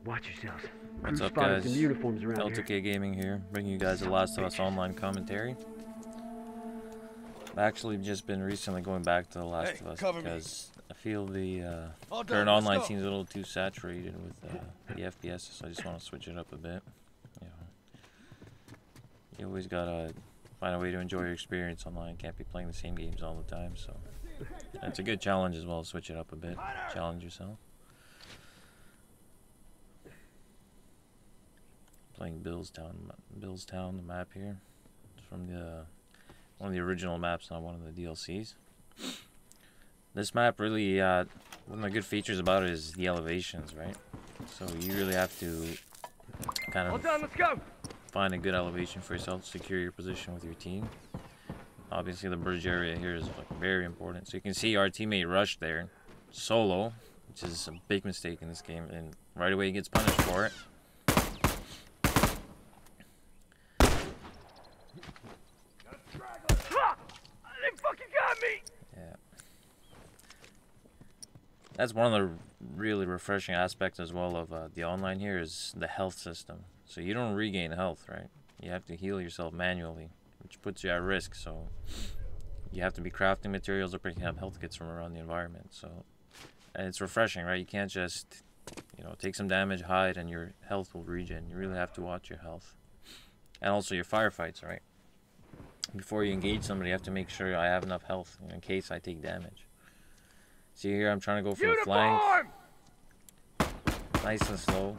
Watch yourselves. What's up, guys? L2K Gaming here, bringing you guys The Last of Us online commentary. I've actually just been recently going back to The Last of Us because I feel the current online scene is a little too saturated with the FPS, so I just want to switch it up a bit. You know, you always gotta find a way to enjoy your experience online. Can't be playing the same games all the time, so it's a good challenge as well. Switch it up a bit, challenge yourself. Playing Billstown, the map here. It's from one of the original maps, not one of the DLCs. This map really, one of the good features about it is the elevations, right? So you really have to kind of find a good elevation for yourself to secure your position with your team. Obviously the bridge area here is like very important. So you can see our teammate rushed there solo, which is a big mistake in this game, and right away he gets punished for it. That's one of the really refreshing aspects as well of the online here is the health system. So you don't regain health, right? You have to heal yourself manually, which puts you at risk. So you have to be crafting materials or picking up health kits from around the environment. So, and it's refreshing, right? You can't just, you know, take some damage, hide, and your health will regen. You really have to watch your health. And also your firefights, right? Before you engage somebody, you have to make sure I have enough health in case I take damage. See here, I'm trying to go for the flank. Nice and slow.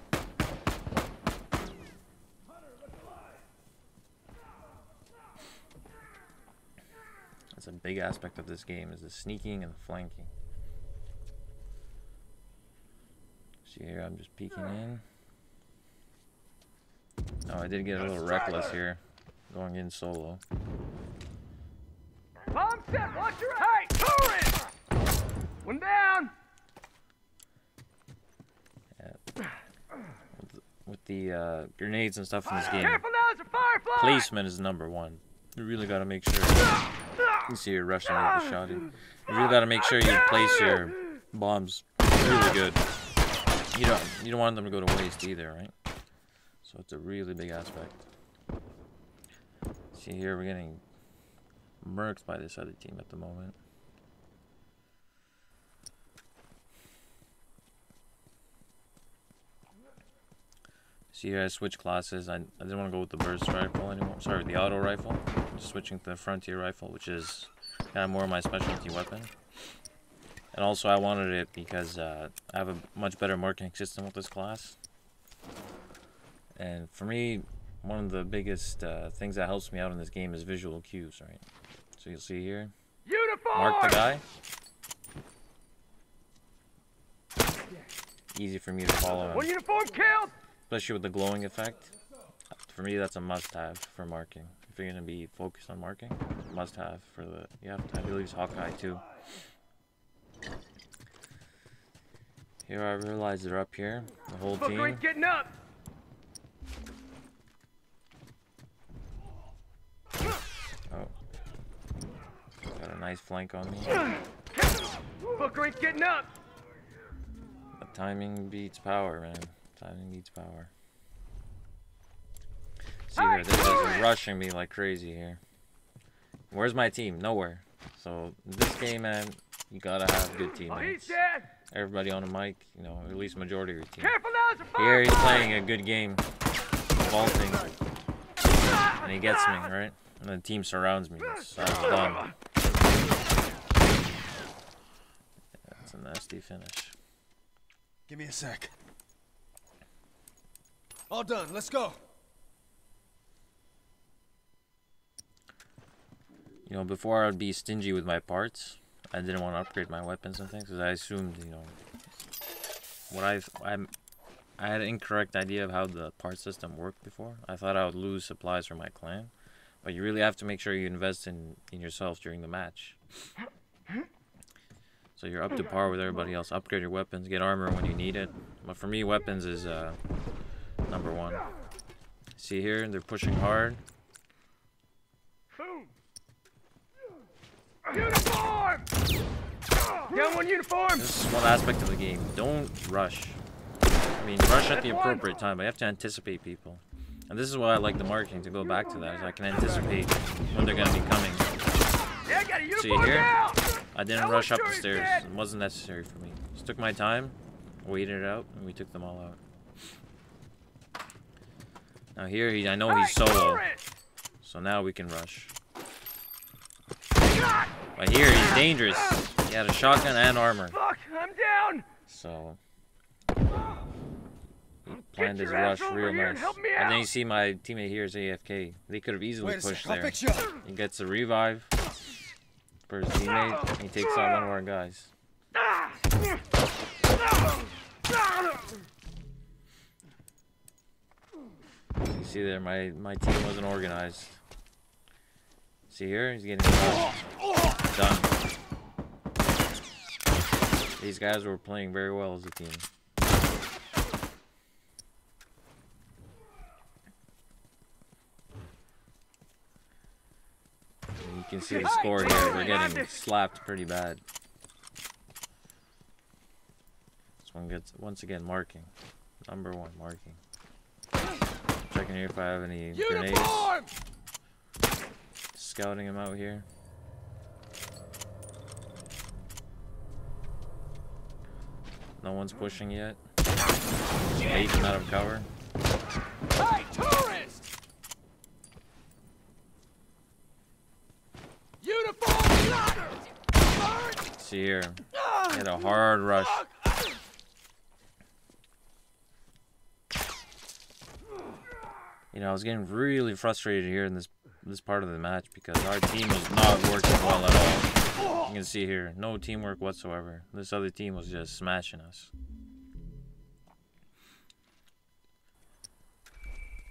That's a big aspect of this game, is the sneaking and the flanking. See here, I'm just peeking in. Oh, I did get a little reckless here, going in solo. Bomb set, watch your eye! Turret! One down! Yeah. With the grenades and stuff in this game, Careful now, it's a firefly! placement is number one. You really gotta make sure. You can see you're rushing with the shot. You really gotta make sure you place your bombs really good. You don't want them to go to waste either, right? So it's a really big aspect. See here, we're getting murked by this other team at the moment. See here, I switched classes. I didn't want to go with the burst rifle anymore. Sorry, the auto rifle. I'm just switching to the frontier rifle, which is kind of more of my specialty weapon. And also I wanted it because I have a much better marking system with this class. And for me, one of the biggest things that helps me out in this game is visual cues, right? So you'll see here. Uniform! Mark the guy. Easy for me to follow him. One uniform killed! Especially with the glowing effect. For me, that's a must-have for marking. If you're gonna be focused on marking, must-have for the. Yeah, I believe it's Hawkeye too. Here I realize they're up here, the whole team. Getting up. Oh, got a nice flank on me. Booker ain't getting up. But timing beats power, man. Timing beats power. See here, they're just rushing me like crazy here. Where's my team? Nowhere. So this game, man, you gotta have good teammates. Everybody on the mic, you know, at least majority of your team. Here he's playing a good game, vaulting, and he gets me, right? And the team surrounds me, so I was done. That's a nasty finish. Give me a sec. All done, let's go. You know, before I'd be stingy with my parts. I didn't want to upgrade my weapons and things because I assumed, you know, I had an incorrect idea of how the part system worked before. I thought I would lose supplies for my clan, but you really have to make sure you invest in yourself during the match. So you're up to par with everybody else. Upgrade your weapons, get armor when you need it. But for me, weapons is number one. See here, they're pushing hard. Uniform! Down one uniform! This is one aspect of the game. Don't rush. I mean, rush at the appropriate time, but you have to anticipate people. And this is why I like the marking, to go back to that, is I can anticipate when they're gonna be coming. Yeah, got a See uniform here? down. I didn't rush up the stairs. It wasn't necessary for me. Just took my time, waited it out, and we took them all out. Now here, I know he's solo, so now we can rush. But here, he's dangerous. He had a shotgun and armor. Fuck, I'm down. So, he planned his rush real nice. And then you see my teammate here is AFK. They could have easily pushed there. He gets a revive for his teammate, and he takes out one of our guys. You see there, my team wasn't organized. See here, he's getting done. These guys were playing very well as a team. And you can see the score here. We're getting slapped pretty bad. This one gets, once again, marking. Number 1, marking. Checking here if I have any grenades. Scouting him out here. No one's pushing yet. Eight out of cover. Hey, tourist! Uniform! See here. He had a hard rush. You know, I was getting really frustrated here in this part of the match because our team was not working well at all. You can see here, no teamwork whatsoever. This other team was just smashing us.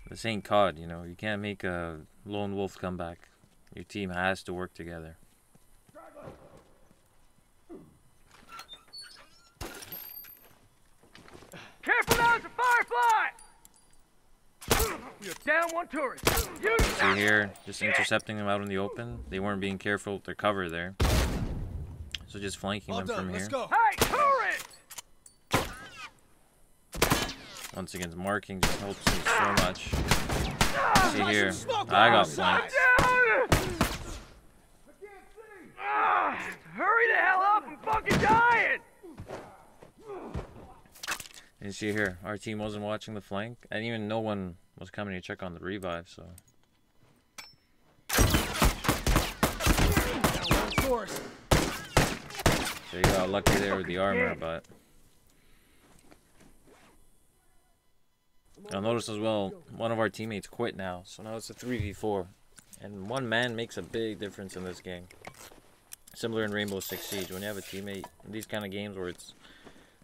This ain't COD, you know. You can't make a lone wolf comeback. Your team has to work together. Careful now, it's a firefly! You're down one tourist. See here, just intercepting them out in the open. They weren't being careful with their cover there. So just flanking them from here. Hey, tourist! Once again, marking just helps me so much. See here, I got flanked. Hurry the hell up, I'm fucking dying! And see here, our team wasn't watching the flank, and even no one was coming to check on the revive, so. So you got lucky there with the armor, but. I'll notice as well, one of our teammates quit now, so now it's a 3v4. And one man makes a big difference in this game. Similar in Rainbow Six Siege, when you have a teammate, in these kind of games where it's,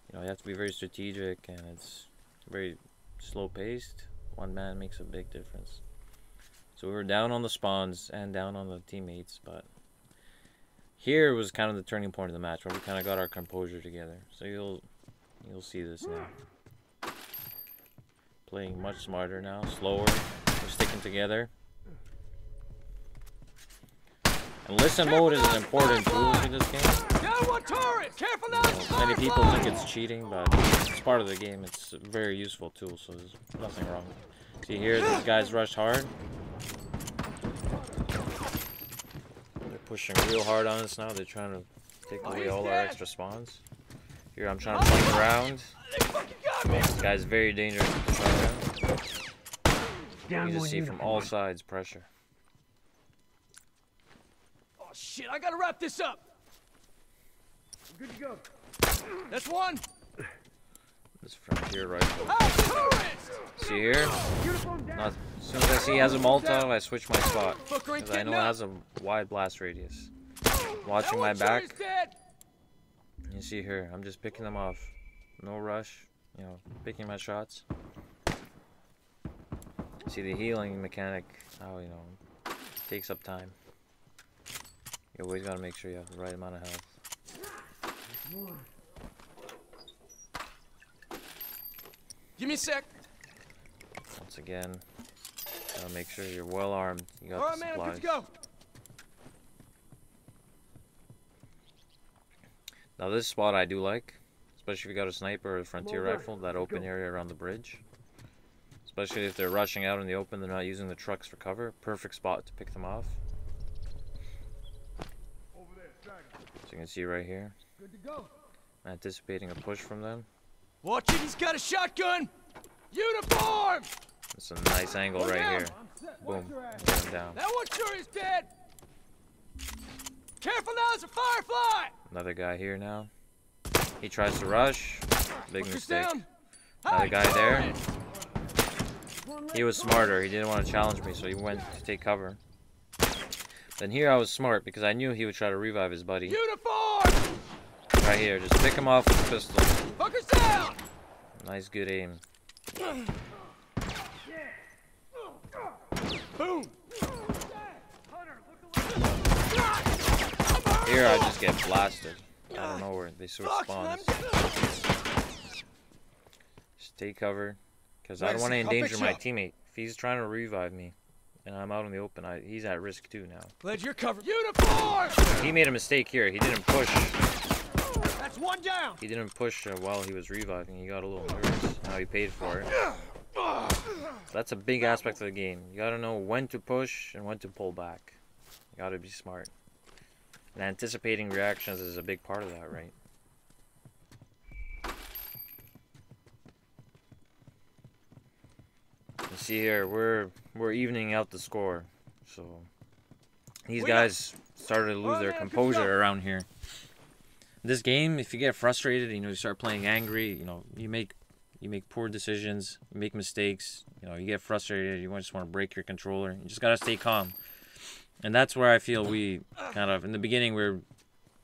you know, you have to be very strategic and it's very slow paced, one man makes a big difference. So we were down on the spawns and down on the teammates, but here was kind of the turning point of the match where we kind of got our composure together. So you'll see this now. Playing much smarter now, slower, we're sticking together. And listen mode is an important tool in this game. Many people think it's cheating, but it's part of the game. It's a very useful tool, so there's nothing wrong. See here, these guys rushed hard. They're pushing real hard on us now. They're trying to take away all our extra spawns. Here, I'm trying to flank around. This guy's very dangerous with the shotgun. You can just see from all sides pressure. Oh shit, I gotta wrap this up. Good to go. That's one. This frontier rifle. See here? As soon as I see he has a Molotov, I switch my spot. Because I know it has a wide blast radius. Watching my back. You see here, I'm just picking them off. No rush. You know, picking my shots. See the healing mechanic, how, you know, takes up time. You always gotta make sure you have the right amount of health. Give me a sec. Once again, gotta make sure you're well armed. You got All the right, supplies. man, let's go. Now this spot I do like. It's especially if you got a sniper or a frontier rifle, that open area around the bridge. Especially if they're rushing out in the open, they're not using the trucks for cover. Perfect spot to pick them off. So you can see right here. Good to go. Anticipating a push from them. Watch it, he's got a shotgun! Uniform! It's a nice angle right here. Boom. Get him down. That one sure is dead! Careful now, it's a firefly! Another guy here now. He tries to rush. Big Fuckers mistake. down. Another guy there. Hey, He was smarter. He didn't want to challenge me, so he went to take cover. Then here I was smart because I knew he would try to revive his buddy. uniform! Right here, just pick him off with the pistol. Fuckers down! Nice, good aim. Boom! Here I just get blasted. I don't know where they sort of Fuck, spawns. Just take cover, because I don't Nice, want to I'll pick endanger you my up. teamate. If he's trying to revive me, and I'm out in the open, he's at risk too now. Glad you're covered. Uniform! He made a mistake here. He didn't push. That's one down! He didn't push while he was reviving. He got a little nervous. Now he paid for it. That's a big aspect of the game. You gotta know when to push and when to pull back. You gotta be smart. And anticipating reactions is a big part of that, right? You see here, we're evening out the score. So these guys started to lose their composure around here. This game, if you get frustrated, you start playing angry, you make poor decisions, you make mistakes, you get frustrated, you just want to break your controller. You just gotta stay calm. And that's where I feel we kind of, in the beginning, we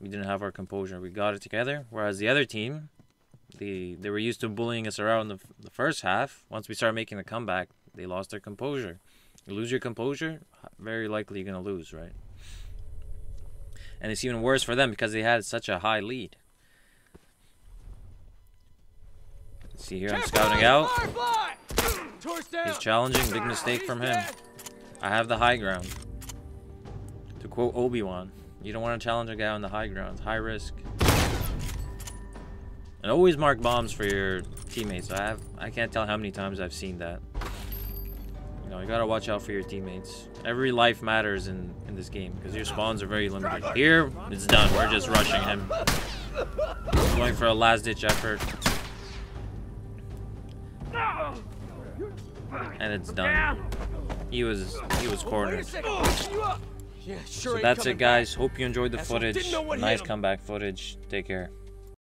didn't have our composure. We got it together, whereas the other team, they were used to bullying us around the first half. Once we started making the comeback, they lost their composure. You lose your composure, very likely you're going to lose, right? And it's even worse for them because they had such a high lead. See here, I'm scouting out. He's challenging, big mistake from him. I have the high ground. To quote Obi-Wan, you don't want to challenge a guy on the high ground. High risk. And always mark bombs for your teammates. I can't tell how many times I've seen that. You gotta watch out for your teammates. Every life matters in this game because your spawns are very limited. Here, it's done. We're just rushing him. Going for a last-ditch effort. And it's done. He was cornered. Yeah, sure. So that's it, guys. Hope you enjoyed the footage. Nice comeback footage. Take care.